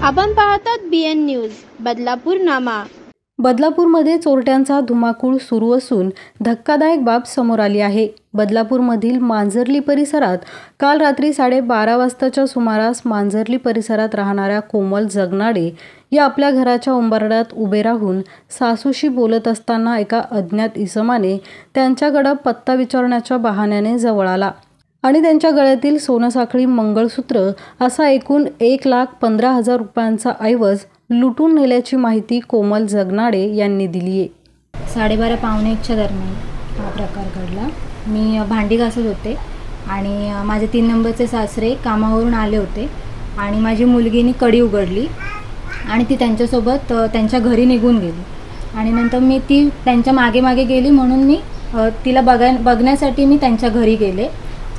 आपण पाहतात BN news Badlapur नामा। बदलापूरमध्ये चोरट्यांचा धुमाकूळ सुरू असून धक्कादायक बाब समोर आली आहे। बदलापूरमधील मांजर्ली परिसरात काल रात्री 12:30 वाजताच्या सुमारास मांजर्ली परिसरात राहणाऱ्या कोमल जगनाडे या आपल्या घराच्या उंबरड्यात उभे राहून सासूशी बोलत असताना एका अज्ञात इसमाने त्यांच्याकडे पत्ता विचारण्याच्या बहाण्याने जवळ आला आणि त्यांच्या गळ्यातील सोनसाखळी मंगळसूत्र असा एकूण 1,15,000 रुपयांचा ऐवज लुटून नेल्याची माहिती कोमल जगनाडे यांनी दिली आहे। 12:30 पावणे 1च्या दरम्यान हा प्रकार घडला। मी भांडी घासत होते आणि माझे 3 नंबरचे सासरे कामावरून आले होते आणि माझी मुलगीने कडी उघडली आणि ती त्यांच्यासोबत त्यांच्या घरी निघून गेली आणि नंतर मी ती त्यांच्या मागे मागे गेली म्हणून मी तिला बघण्यासाठी मी त्यांच्या घरी गेले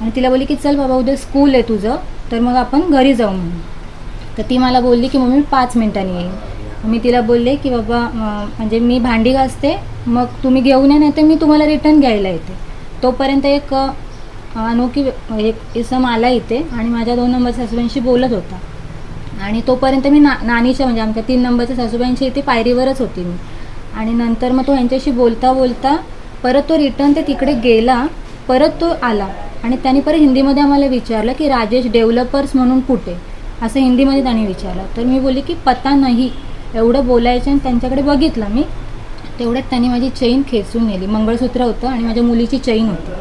आणि तिला बोलली की चल बाबा उद्या स्कूल आहे तुझं, तर मग आपण घरी जाऊ म्हणून। तर ती मला बोलली की मम्मी 5 मिनिटांनी येईन। मी तिला बोलले की बाबा म्हणजे मी भांडी घासते, मग तुम्ही घेऊन या, नाही तर मी तुम्हाला रिटर्न घ्यायला येते। तोपर्यंत एक अनोखी एक इसम आला इथे आणि माझ्या 2 नंबरच्या सासूबाईंशी बोलत होता आणि तोपर्यंत मी नानीच्या म्हणजे आमच्या 3 नंबरच्या सासूबाईंशी इथे पायरीवरच होती मी आणि नंतर मग तो यांच्याशी बोलता बोलता परत तो रिटर्न ते तिकडे गेला, परत तो आला आणि त्यांनी परत हिंदीमध्ये आम्हाला विचारलं की राजेश डेव्हलपर्स म्हणून कुठे, असं हिंदीमध्ये त्यांनी विचारलं। तर मी बोलली की पता नाही, एवढं बोलायचं आणि त्यांच्याकडे बघितलं मी, तेवढ्यात त्यांनी माझी चेन खेचून नेली। मंगळसूत्र होतं आणि माझ्या मुलीची चेन होती।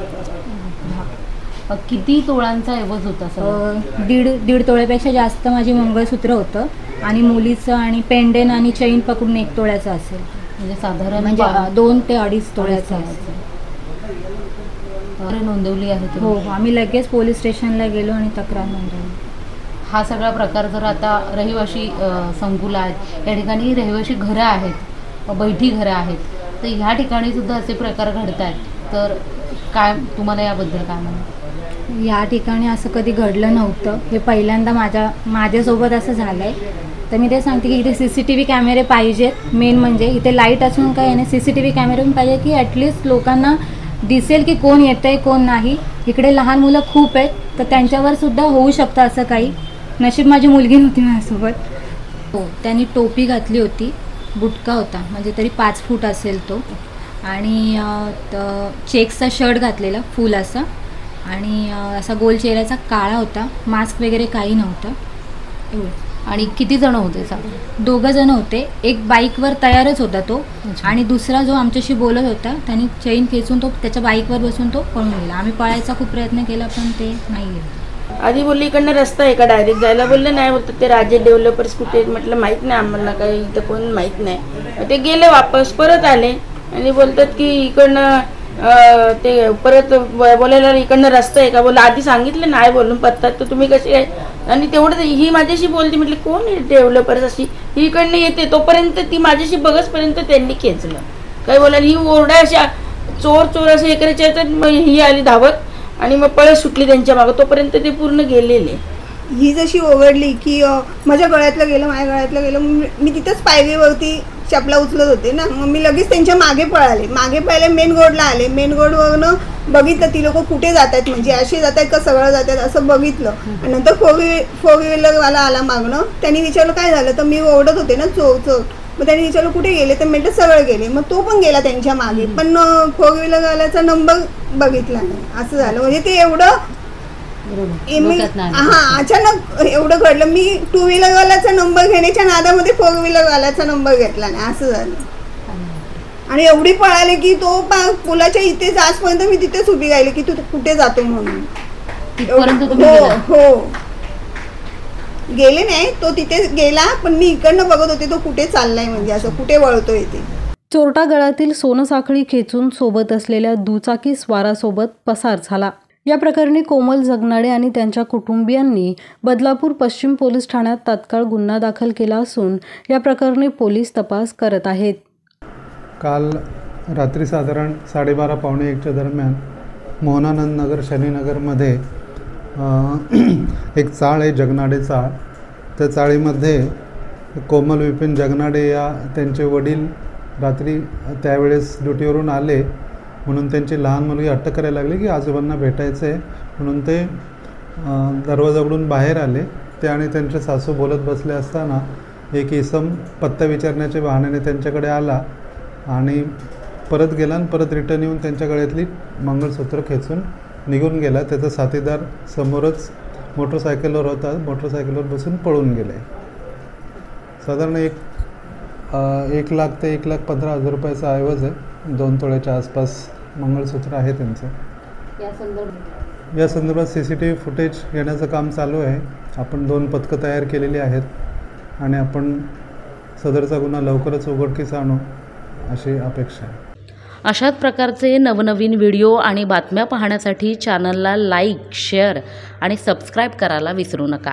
किती तोळांचा ऐवज होता? दीड तोळ्यापेक्षा जास्त माझी मंगळसूत्र होतं आणि मुलीचं आणि पेंडेन आणि चेन पकडून 1 तोळ्याचं असेल, म्हणजे साधारण म्हणजे 2 ते 2.5 तोळ्याचं असेल। नोंदवली आहे? हो, आम्ही लगेच पोलीस स्टेशनला गेलो आणि तक्रार नोंदवली। हा सगळा प्रकार जर आता रहिवाशी संकुल आहेत, या ठिकाणी रहिवाशी घरं आहेत, बैठी घरं आहेत, तर ह्या ठिकाणी सुद्धा असे प्रकार घडत आहेत, तर काय तुम्हाला याबद्दल काय म्हणणं? या ठिकाणी असं कधी घडलं नव्हतं, हे पहिल्यांदा माझ्यासोबत असं झालं आहे। तर मी ते सांगते की इथे CCTV कॅमेरे पाहिजेत। मेन म्हणजे इथे लाईट असून काय याने CCTV कॅमेरे पण पाहिजे की ॲटलिस्ट लोकांना दिसेल की कोण येतंय कोण नाही। इकडे लहान मुलं खूप आहेत, तर त्यांच्यावर सुद्धा होऊ शकतं असं काही। नशीब माझी मुलगी नव्हती माझ्यासोबत। हो, त्यांनी टोपी घातली होती, बुटका होता म्हणजे तरी 5 फूट असेल तो, आणि चेक्सचा शर्ट घातलेला फुल असा आणि असा गोल चेहऱ्याचा काळा होता, मास्क वगैरे काही नव्हतं एवढं। आणि किती जण होते? 2 जण होते। एक बाईकवर तयारच होता तो आणि दुसरा जो आमच्याशी बोलत होता त्यांनी चेन खेचून तो त्याच्या बाईकवर बसून तो पळून गेला। आम्ही पळायचा खूप प्रयत्न केला पण ते नाही गेलं। आधी बोलली इकडनं रस्ता आहे का डायरेक्ट जायला, बोललं नाही, बोलतात ते राजे डेव्हलपर्स कुठे, म्हटलं माहीत नाही आम्हाला, काही इथं कोण माहीत नाही। ते गेले वापस, परत आले आणि बोलतात की इकडनं ते परत बोलायला इकडनं रस्ता आहे का, बोला आधी सांगितलं नाही बोलून पत्ता, तर तुम्ही कशी आहे, आणि तेवढं ही माझ्याशी बोलते, म्हटलं कोण आहे डेव्हलपर्स अशी, ही इकडनं येते, तोपर्यंत ती माझ्याशी बघसपर्यंत त्यांनी खेचलं, काय बोलायला ही ओरडा अशा चोर असं हे करायचे, तर मग ही आली धावत आणि मग पळत सुटली त्यांच्या मागं, तोपर्यंत ते पूर्ण गेलेले। ही जशी ओरडली की माझ्या गळ्यातलं गेलं, मी तिथंच पायरीवरती चपला उचलत होते ना, मग मी लगेच त्यांच्या मागे पळाले, मेन रोडला आले। मेन रोडवरनं बघितलं ती लोक कुठे जात आहेत, म्हणजे असे जात आहेत का सगळं जात आहेत असं बघितलं आणि नंतर फोर व्हीलरवाला आला मागणं। त्यांनी विचारलं काय झालं, तर मी ओरडत होते ना चोर, मग त्यांनी विचारलं कुठे गेले, तर म्हटलं सगळं गेले। मग तो पण गेला त्यांच्या मागे, पण 4 व्हीलरवाल्याचा नंबर बघितला नाही, असं झालं। म्हणजे ते एवढं अचानक एवढं घडलं, मी 2 व्हीलरवाल्याचा नंबर घेण्याच्या नादामध्ये 4 व्हीलरवाल्याचा नंबर घेतला नाही, असं झालं। आणि एवढी पळाले की तो पुलाच्या इथे जासपर्यंत मी तिथेच उभी राहिली की तू कुठे जातो म्हणून। हो, गेले नाही, तो तिथे गेला, पण मी इकडनं बघत होते तो कुठे चाललाय, म्हणजे असं कुठे वळतोय ते। चोरटा गळ्यातील सोनसाखळी खेचून सोबत असलेल्या दुचाकी स्वारासोबत पसार झाला। या प्रकरणी कोमल जगनाडे आणि त्यांच्या कुटुंबियांनी बदलापूर पश्चिम पोलीस ठाण्यात तात्काळ गुन्हा दाखल केला असून या प्रकरणी पोलीस तपास करत आहेत। काल रात्री साधारण 12:30 पावणे 1च्या दरम्यान मोहनानंद नगर शनीनगरमध्ये एक चाळ आहे, जगनाडे चाळ। त्या चाळीमध्ये कोमल विपिन जगनाडे या त्यांचे वडील रात्री त्यावेळेस ड्युटीवरून आले म्हणून त्यांची लहान मुलगी हट्ट करायला लागली की आजोबांना भेटायचं आहे, म्हणून ते दरवाजा उघडून बाहेर आले ते आणि त्यांचे सासू बोलत बसले असताना एक इसम पत्ता विचारण्याच्या बहाण्याने त्यांच्याकडे आला आणि परत गेला आणि परत रिटर्न येऊन त्यांच्या गळ्यातली मंगळसूत्र खेचून निघून गेला. त्याचा साथीदार समोरच मोटरसायकलवर होता, मोटरसायकलवर बसून पळून गेले. साधारण 1 लाख ते 1,15,000 रुपयाचा ऐवज आहे. 2 तोळ्याच्या आसपास मंगळसूत्र आहे त्यांचं. या संदर्भात CCTV फुटेज घेण्याचं काम चालू आहे. आपण 2 पथकं तयार केलेली आहेत आणि आपण सदरचा गुन्हा लवकरच उघडकीस आणू अशी अपेक्षा आहे. अशाच प्रकारचे नवनवीन व्हिडिओ आणि बातम्या पाहण्यासाठी चॅनलला लाईक, शेअर आणि सबस्क्राईब करायला विसरू नका.